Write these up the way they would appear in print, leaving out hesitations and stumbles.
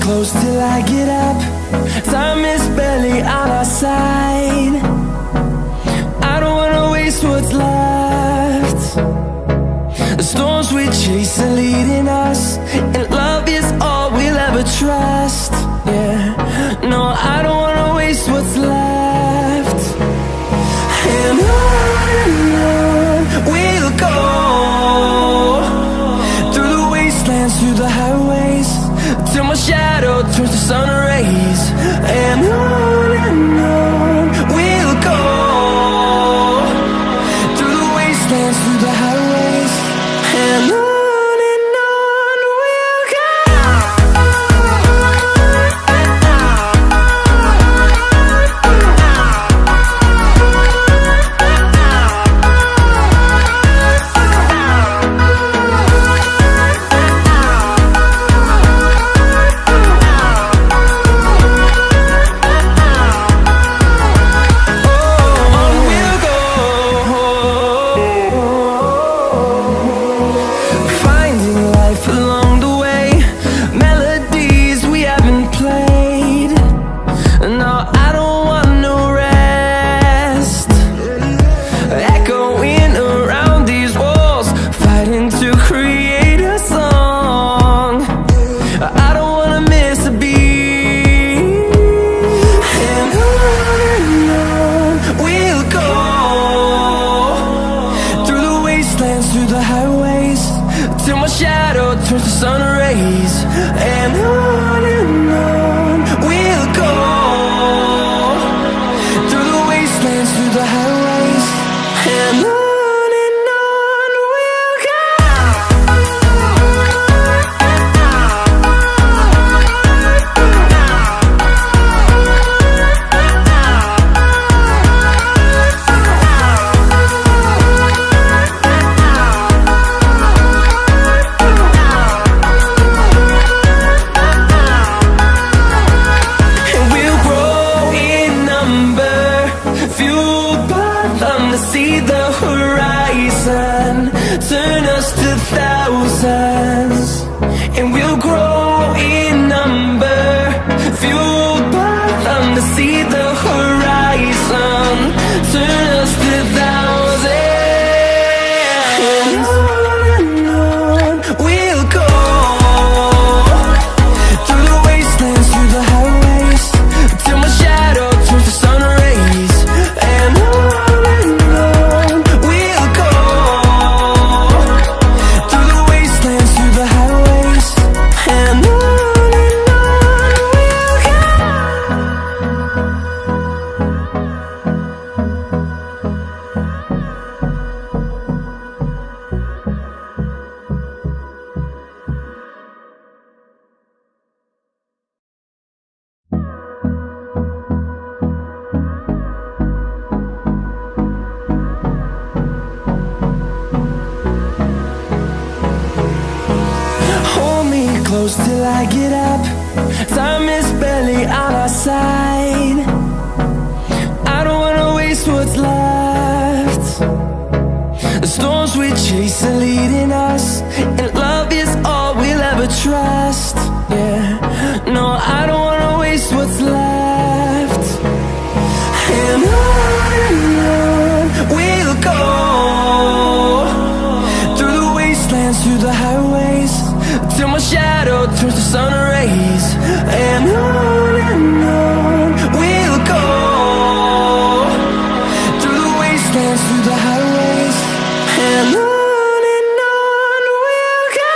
close till I get up. Time is barely on our side. I don't wanna waste what's left. The storms we chase are leading us, and love is all we'll ever trust. Yeah, no, I don't wanna waste what's left. And on we'll go, through the wastelands, through the highways, till my shadow turns to sun rays. And on we'll go, through the wastelands, through the highways, and on we'll go. Through the highways, till my shadow turns to sun rays. And on we'll go, through the wastelands, through the highways, and on we'll go. See the horizon turn us to thousands, and we'll grow in number, fueled by them to see the horizon turn us to thousands. And on we'll go, through the wastelands, through the highways, till my shadow turns to sun rays. And close till I get up. Time is barely on our side. I don't wanna waste what's left. The storms we chase are leading us, and love is all we'll ever trust. Yeah, no, I don't wanna waste what's left. And on we'll go, through the wastelands, through the highways, till my shadow turns to sun rays. And on we'll go, through the wastelands, through the highways, and on we'll go.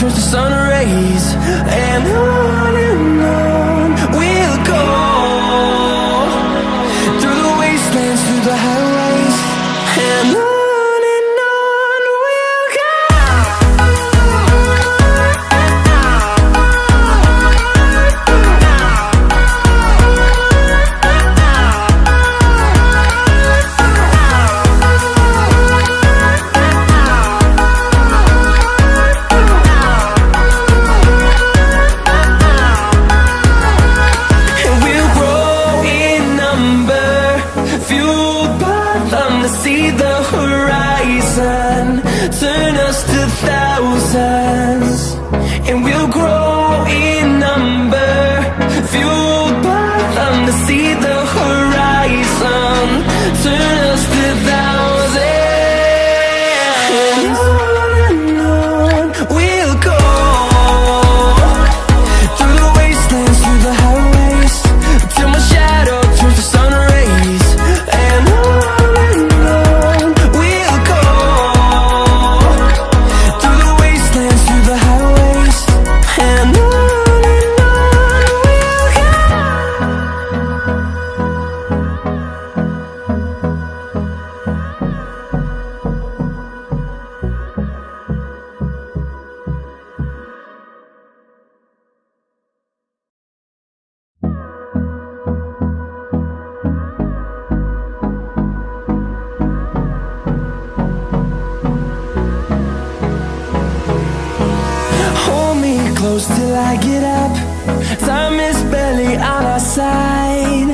turns to sun rays, and on we'll go, through the wastelands, through the highways, and on. See the horizon, turn us to thousands, and we'll grow in number, fueled by them to see the horizon, turn us to thousands, and on we'll go, through the wastelands, through the highways, till my shadow turns to sun rays, and on. Close till I get up, time is barely on our side.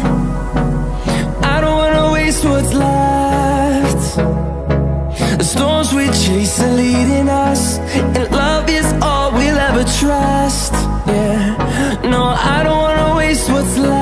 I don't wanna waste what's left. The storms we chase are leading us, and love is all we'll ever trust. Yeah, no, I don't wanna waste what's left.